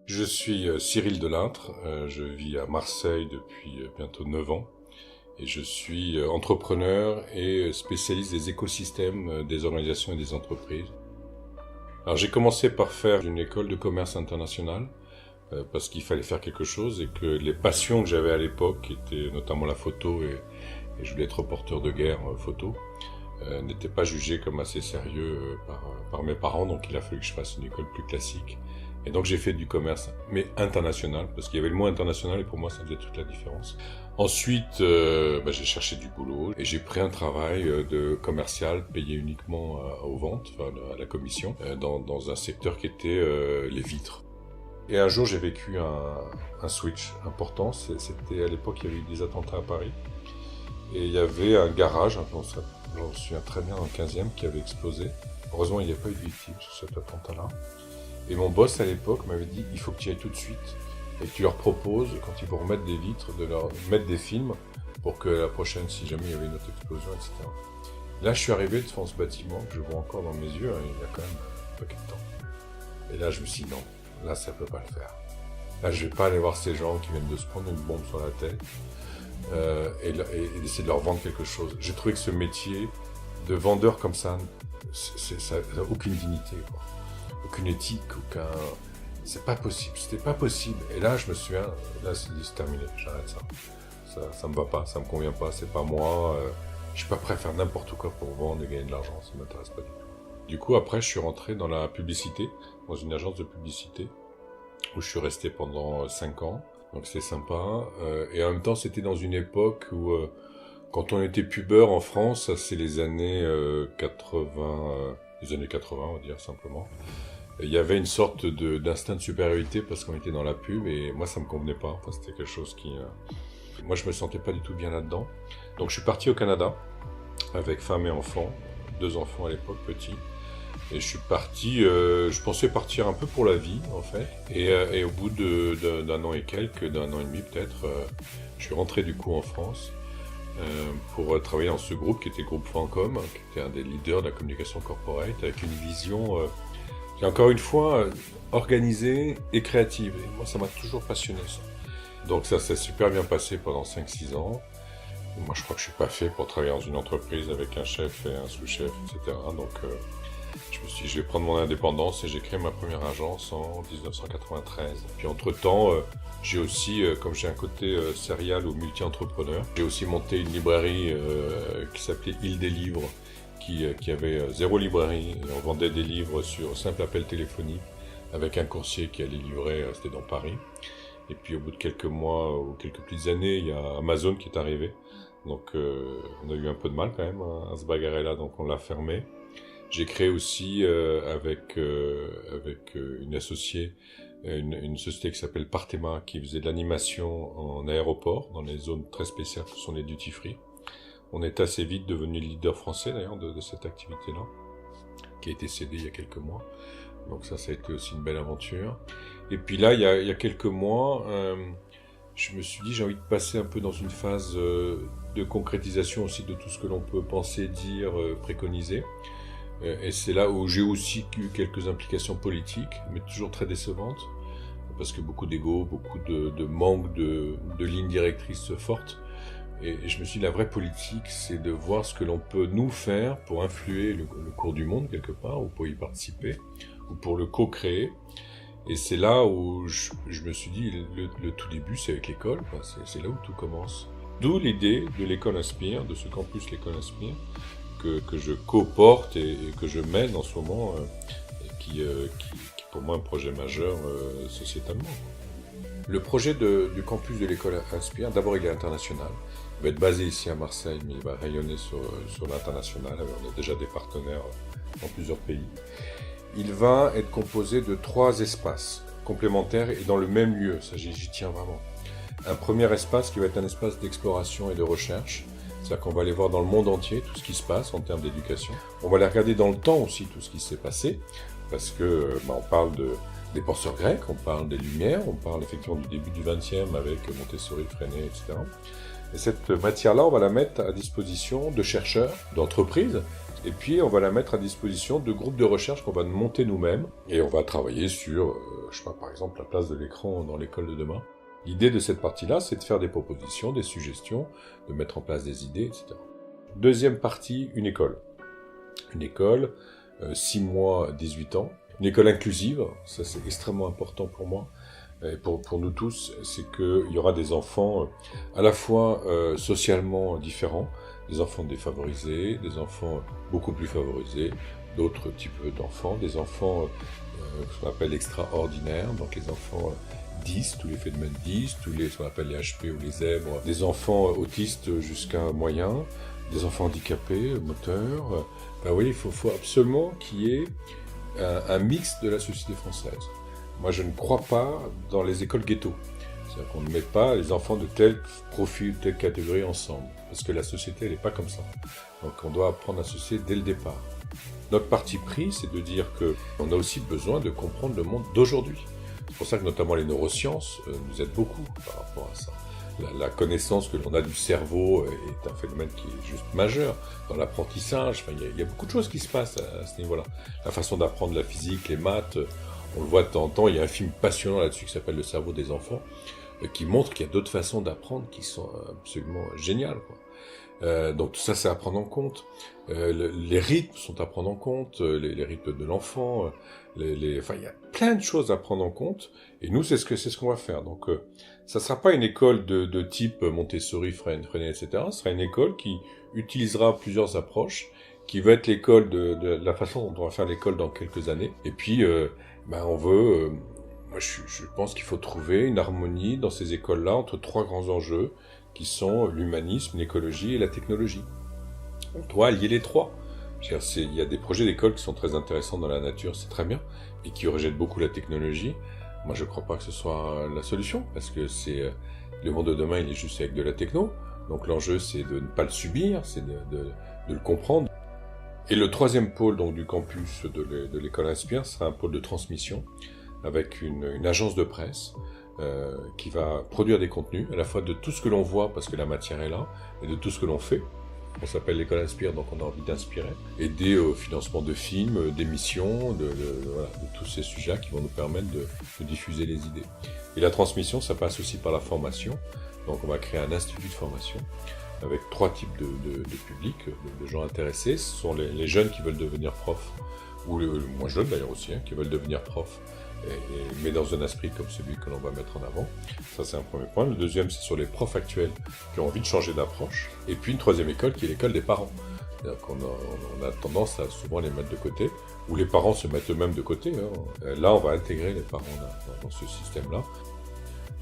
Je suis Cyril Delattre, je vis à Marseille depuis bientôt 9 ans et je suis entrepreneur et spécialiste des écosystèmes des organisations et des entreprises. Alors j'ai commencé par faire une école de commerce international parce qu'il fallait faire quelque chose et que les passions que j'avais à l'époque, qui étaient notamment la photo et je voulais être reporter de guerre photo, n'étaient pas jugées comme assez sérieux par mes parents, donc il a fallu que je fasse une école plus classique. Et donc j'ai fait du commerce, mais international, parce qu'il y avait le mot international et pour moi ça faisait toute la différence. Ensuite, j'ai cherché du boulot et j'ai pris un travail de commercial payé uniquement aux ventes, enfin à la commission, dans un secteur qui était les vitres. Et un jour j'ai vécu un switch important, c'était à l'époque il y avait eu des attentats à Paris. Et il y avait un garage, j'en me souviens très bien, dans le 15e, qui avait explosé. Heureusement il n'y a pas eu de victimes sur cet attentat-là. Et mon boss à l'époque m'avait dit il faut que tu y ailles tout de suite et que tu leur proposes, quand ils vont remettre des vitres, de leur mettre des films pour que la prochaine, si jamais il y avait une autre explosion, etc. Là, je suis arrivé devant ce bâtiment que je vois encore dans mes yeux, il y a quand même un paquet de temps. Et là, je me suis dit non, là, ça peut pas le faire. Là, je vais pas aller voir ces gens qui viennent de se prendre une bombe sur la tête et essayer de leur vendre quelque chose. J'ai trouvé que ce métier de vendeur comme ça, ça n'a aucune dignité, quoi. Aucune éthique, c'est pas possible, c'était pas possible. Et là, je me souviens, là, c'est terminé, j'arrête ça. Ça me va pas, ça me convient pas, c'est pas moi. Je suis pas prêt à faire n'importe quoi pour vendre et gagner de l'argent, ça m'intéresse pas du tout. Du coup, après, je suis rentré dans la publicité, dans une agence de publicité, où je suis resté pendant 5 ans. Donc c'est sympa. Et en même temps, c'était dans une époque où, quand on était pubeur en France, c'est les années 80, les années 80, on va dire simplement. Il y avait une sorte d'instinct de supériorité parce qu'on était dans la pub et moi ça me convenait pas. Enfin, c'était quelque chose qui... Moi je me sentais pas du tout bien là-dedans. Donc je suis parti au Canada avec femme et enfants, 2 enfants à l'époque, petits. Et je suis parti, je pensais partir un peu pour la vie en fait. Et au bout d'un an et quelques, d'un an et demi peut-être, je suis rentré du coup en France pour travailler dans ce groupe qui était Groupe Francom, qui était un des leaders de la communication corporate, avec une vision... qui est encore une fois organisée et créative. Et moi, ça m'a toujours passionné, ça. Donc ça s'est super bien passé pendant 5-6 ans. Moi, je crois que je suis pas fait pour travailler dans une entreprise avec un chef et un sous-chef, etc. Donc je me suis dit, je vais prendre mon indépendance et j'ai créé ma première agence en 1993. Puis entre-temps, j'ai aussi, comme j'ai un côté serial ou multi-entrepreneur, j'ai aussi monté une librairie qui s'appelait Île des Livres, qui avait 0 librairie, et on vendait des livres sur simple appel téléphonique avec un coursier qui allait livrer, c'était dans Paris. Et puis au bout de quelques mois ou quelques petites années, il y a Amazon qui est arrivé. Donc on a eu un peu de mal quand même à se bagarrer là, donc on l'a fermé. J'ai créé aussi avec une associée, une société qui s'appelle Partema, qui faisait de l'animation en aéroport, dans les zones très spéciales que sont les duty free. On est assez vite devenu leader français d'ailleurs de cette activité-là, qui a été cédée il y a quelques mois. Donc ça a été aussi une belle aventure. Et puis là, il y a quelques mois, je me suis dit j'ai envie de passer un peu dans une phase de concrétisation aussi de tout ce que l'on peut penser, dire, préconiser. Et c'est là où j'ai aussi eu quelques implications politiques, mais toujours très décevantes, parce que beaucoup d'ego, beaucoup de manque de lignes directrices fortes. Et je me suis dit, la vraie politique, c'est de voir ce que l'on peut nous faire pour influer le cours du monde quelque part, ou pour y participer, ou pour le co-créer. Et c'est là où je me suis dit, le tout début, c'est avec l'école, c'est là où tout commence. D'où l'idée de l'école Inspire, de ce campus l'école Inspire, que je co-porte et que je mène en ce moment, et qui pour moi un projet majeur sociétalement. Le projet du campus de l'école Inspire, d'abord il est international. Il va être basé ici à Marseille, mais il va rayonner sur l'international. On a déjà des partenaires dans plusieurs pays. Il va être composé de 3 espaces complémentaires et dans le même lieu. Ça, j'y tiens vraiment. Un premier espace qui va être un espace d'exploration et de recherche. C'est-à-dire qu'on va aller voir dans le monde entier tout ce qui se passe en termes d'éducation. On va aller regarder dans le temps aussi tout ce qui s'est passé, parce que on parle des penseurs grecs, on parle des Lumières, on parle effectivement du début du XXe avec Montessori, Freinet, etc. Et cette matière-là, on va la mettre à disposition de chercheurs, d'entreprises, et puis on va la mettre à disposition de groupes de recherche qu'on va monter nous-mêmes, et on va travailler sur je sais pas, par exemple, la place de l'écran dans l'école de demain. L'idée de cette partie-là, c'est de faire des propositions, des suggestions, de mettre en place des idées, etc. Deuxième partie, une école. Une école, 6 mois, 18 ans. Une école inclusive, ça c'est extrêmement important pour moi, et pour nous tous, c'est qu'il y aura des enfants à la fois socialement différents, des enfants défavorisés, des enfants beaucoup plus favorisés, d'autres types d'enfants, des enfants ce qu'on appelle extraordinaires, donc les enfants 10, tous les phénomènes 10, ce qu'on appelle les HP ou les zèbres, des enfants autistes jusqu'à moyen, des enfants handicapés, moteurs. Ben oui, il faut absolument qu'il y ait un mix de la société française. Moi, je ne crois pas dans les écoles ghetto. C'est-à-dire qu'on ne met pas les enfants de tel profil, telle catégorie ensemble. Parce que la société, elle n'est pas comme ça. Donc on doit apprendre à associer dès le départ. Notre parti pris, c'est de dire qu'on a aussi besoin de comprendre le monde d'aujourd'hui. C'est pour ça que notamment les neurosciences nous aident beaucoup par rapport à ça. La connaissance que l'on a du cerveau est un phénomène qui est juste majeur dans l'apprentissage. Enfin, il y a beaucoup de choses qui se passent à ce niveau-là. La façon d'apprendre la physique, les maths, on le voit de temps en temps. Il y a un film passionnant là-dessus qui s'appelle Le cerveau des enfants, qui montre qu'il y a d'autres façons d'apprendre qui sont absolument géniales, quoi. Donc tout ça, c'est à prendre en compte. Les rythmes sont à prendre en compte, les rythmes de l'enfant. Enfin, il y a plein de choses à prendre en compte. Et nous, c'est ce qu'on va faire. Donc, ça sera pas une école de type Montessori, Freinet, etc. Ce sera une école qui utilisera plusieurs approches, qui va être l'école de la façon dont on va faire l'école dans quelques années. Et puis, on veut. Moi, je pense qu'il faut trouver une harmonie dans ces écoles-là entre 3 grands enjeux qui sont l'humanisme, l'écologie et la technologie. On doit allier les 3. Il y a des projets d'école qui sont très intéressants dans la nature, c'est très bien, et qui rejettent beaucoup la technologie. Moi, je ne crois pas que ce soit la solution, parce que le monde de demain, il est juste avec de la techno. Donc l'enjeu, c'est de ne pas le subir, c'est de le comprendre. Et le 3e pôle donc, du campus de l'école Inspire sera un pôle de transmission, avec une agence de presse qui va produire des contenus, à la fois de tout ce que l'on voit, parce que la matière est là, et de tout ce que l'on fait. On s'appelle l'école Inspire, donc on a envie d'inspirer. Aider au financement de films, d'émissions, de tous ces sujets qui vont nous permettre de diffuser les idées. Et la transmission, ça passe aussi par la formation. Donc on va créer un institut de formation avec 3 types de publics, de gens intéressés. Ce sont les jeunes qui veulent devenir profs, ou les moins jeunes d'ailleurs aussi, qui veulent devenir profs, mais dans un esprit comme celui que l'on va mettre en avant. Ça, c'est un premier point. Le deuxième, c'est sur les profs actuels qui ont envie de changer d'approche. Et puis une 3e école qui est l'école des parents. C'est-à-dire qu'on a tendance à souvent les mettre de côté, ou les parents se mettent eux-mêmes de côté. Là, on va intégrer les parents dans ce système-là.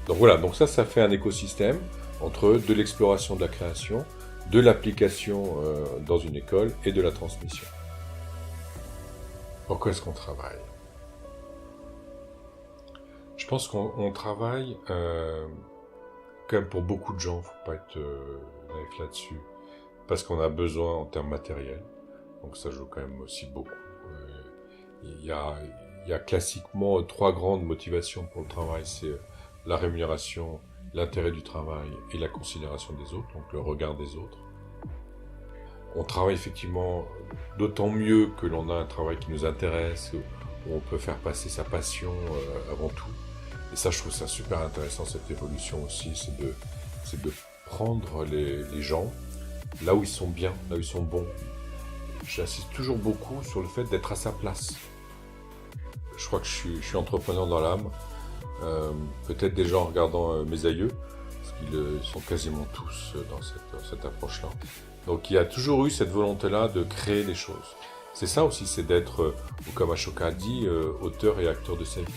Donc voilà, donc ça fait un écosystème entre de l'exploration de la création, de l'application dans une école et de la transmission. Pourquoi est-ce qu'on travaille ? Je pense qu'on travaille, quand même pour beaucoup de gens, faut pas être naïf là-dessus, parce qu'on a besoin en termes matériels, donc ça joue quand même aussi beaucoup. Il y a classiquement 3 grandes motivations pour le travail, c'est la rémunération, l'intérêt du travail et la considération des autres, donc le regard des autres. On travaille effectivement d'autant mieux que l'on a un travail qui nous intéresse, où on peut faire passer sa passion avant tout. Et ça, je trouve ça super intéressant, cette évolution aussi, c'est de prendre les gens là où ils sont bien, là où ils sont bons. J'insiste toujours beaucoup sur le fait d'être à sa place. Je crois que je suis entrepreneur dans l'âme, peut-être déjà en regardant mes aïeux, parce qu'ils sont quasiment tous dans cette approche-là. Donc il y a toujours eu cette volonté-là de créer des choses. C'est ça aussi, c'est d'être, comme Ashoka a dit, auteur et acteur de sa vie.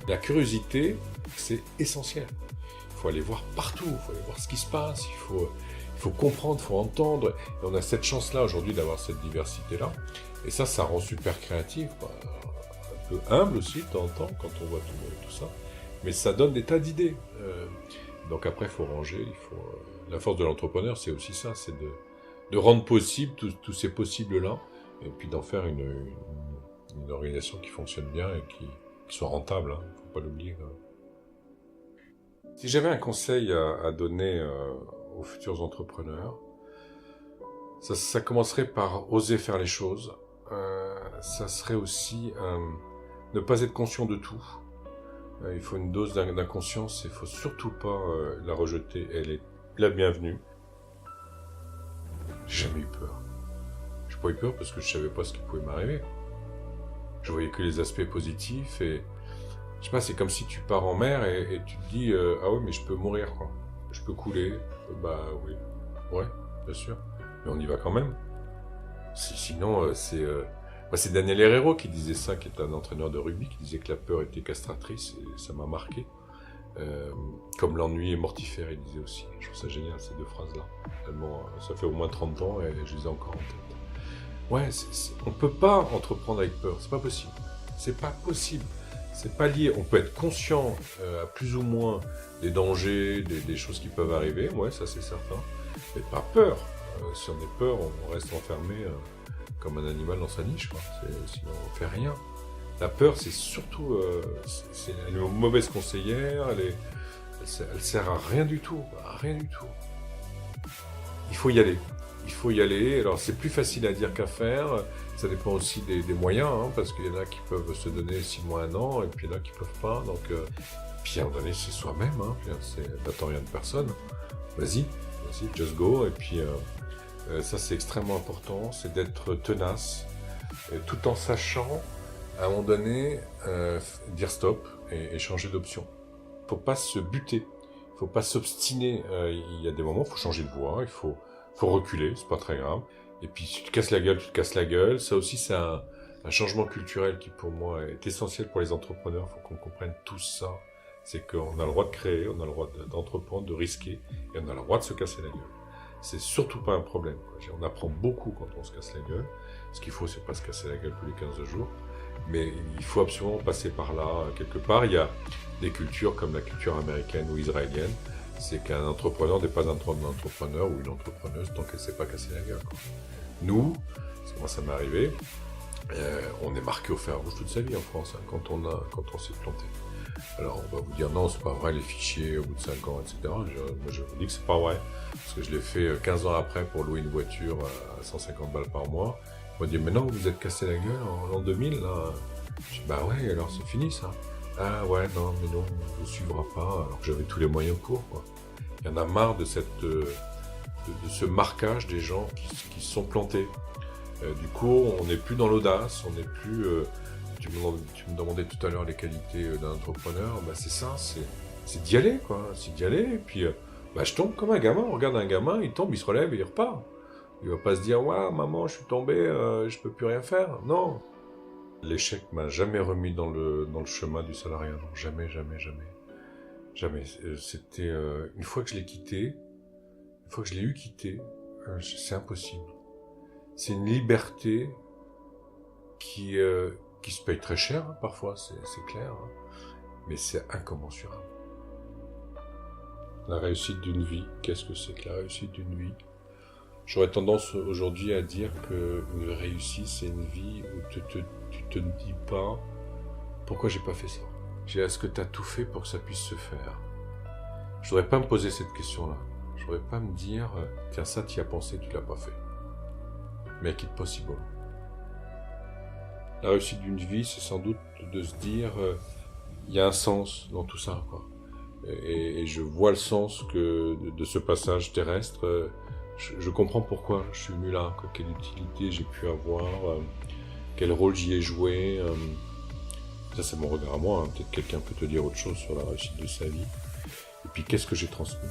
La curiosité, c'est essentiel. Il faut aller voir partout, il faut aller voir ce qui se passe, il faut comprendre, il faut entendre. Et on a cette chance-là aujourd'hui d'avoir cette diversité-là. Et ça rend super créatif, quoi. Un peu humble aussi de temps en temps quand on voit tout ça. Mais ça donne des tas d'idées. Donc après, il faut ranger. La force de l'entrepreneur, c'est aussi ça, c'est de rendre possible tous ces possibles-là, et puis d'en faire une organisation qui fonctionne bien et qui soit rentable, hein, faut pas l'oublier. Si j'avais un conseil à donner aux futurs entrepreneurs, ça commencerait par oser faire les choses. Ça serait aussi ne pas être conscient de tout. Il faut une dose d'inconscience, il ne faut surtout pas la rejeter, elle est la bienvenue. J'ai jamais eu peur. J'ai pas eu peur parce que je savais pas ce qui pouvait m'arriver. Je voyais que les aspects positifs et je sais pas, c'est comme si tu pars en mer et tu te dis ah ouais mais je peux mourir quoi, je peux couler, bah oui, ouais bien sûr, mais on y va quand même. Sinon c'est Daniel Herrero qui disait ça, qui est un entraîneur de rugby, qui disait que la peur était castratrice et ça m'a marqué. Comme l'ennui est mortifère, il disait aussi. Je trouve ça génial ces deux phrases-là. Tellement, ça fait au moins 30 ans et je les ai encore en tête. Ouais, on peut pas entreprendre avec peur, c'est pas possible. C'est pas possible. C'est pas lié. On peut être conscient à plus ou moins des dangers, des choses qui peuvent arriver, ouais, ça c'est certain. Mais pas peur. Si on est peur, on reste enfermé comme un animal dans sa niche, quoi. Sinon on fait rien. La peur, c'est surtout c'est une mauvaise conseillère, elle sert à rien du tout, à rien du tout. Il faut y aller. Il faut y aller. Alors c'est plus facile à dire qu'à faire. Ça dépend aussi des moyens, hein, parce qu'il y en a qui peuvent se donner 6 mois, 1 an, et puis il y en a qui peuvent pas. Donc, puis à un moment donné, c'est soi-même. Hein, n'attends rien de personne. Vas-y, just go. Et puis ça, c'est extrêmement important, c'est d'être tenace, tout en sachant, à un moment donné, dire stop et changer d'option. Il ne faut pas se buter, il ne faut pas s'obstiner. Il y a des moments où il faut changer de voie, il faut reculer, c'est pas très grave. Et puis si tu te casses la gueule, tu te casses la gueule. Ça aussi, c'est un changement culturel qui pour moi est essentiel pour les entrepreneurs. Il faut qu'on comprenne tout ça. C'est qu'on a le droit de créer, on a le droit d'entreprendre, de risquer, et on a le droit de se casser la gueule. C'est surtout pas un problème, quoi. On apprend beaucoup quand on se casse la gueule. Ce qu'il faut, c'est pas se casser la gueule tous les 15 jours. Mais il faut absolument passer par là. Quelque part, il y a des cultures comme la culture américaine ou israélienne. C'est qu'un entrepreneur n'est pas un entrepreneur ou une entrepreneuse tant qu'elle ne s'est pas cassé la gueule, quoi. Nous, moi ça m'est arrivé, on est marqué au fer rouge toute sa vie en France, hein, quand on s'est planté. Alors on va vous dire non, c'est pas vrai, les fichiers au bout de 5 ans, etc. Moi je vous dis que c'est pas vrai, parce que je l'ai fait 15 ans après pour louer une voiture à 150 balles par mois. On m'a dit mais non, vous êtes cassé la gueule en l'an 2000 là. Je dis bah ouais, alors c'est fini ça. Ah ouais, non, mais non, on ne suivra pas, alors que j'avais tous les moyens pour, quoi. Il y en a marre de ce marquage des gens qui se sont plantés. Du coup, on n'est plus dans l'audace, on n'est plus... tu me demandais tout à l'heure les qualités d'un entrepreneur, bah c'est ça, c'est d'y aller, quoi. C'est d'y aller, et puis bah, je tombe comme un gamin, on regarde un gamin, il tombe, il se relève et il repart. Il va pas se dire « Waouh, maman, je suis tombé, je peux plus rien faire ». Non. L'échec m'a jamais remis dans le chemin du salariat, non, jamais, jamais, jamais. Jamais. C'était une fois que je l'ai quitté, une fois que je l'ai eu quitté, c'est impossible. C'est une liberté qui se paye très cher, hein, parfois, c'est clair, hein, mais c'est incommensurable. La réussite d'une vie, qu'est-ce que c'est que la réussite d'une vie ? J'aurais tendance aujourd'hui à dire qu'une réussite, c'est une vie où tu te dis pas pourquoi j'ai pas fait ça. Est-ce que tu as tout fait pour que ça puisse se faire ? Je voudrais pas me poser cette question-là. Je voudrais pas me dire tiens ça tu y as pensé, tu l'as pas fait. Make it possible. La réussite d'une vie, c'est sans doute de se dire il y a un sens dans tout ça, quoi. Et je vois le sens de ce passage terrestre. Je comprends pourquoi je suis venu là, quelle utilité j'ai pu avoir, quel rôle j'y ai joué. Ça, c'est mon regard à moi. Hein. Peut-être quelqu'un peut te dire autre chose sur la réussite de sa vie. Et puis, qu'est-ce que j'ai transmis ?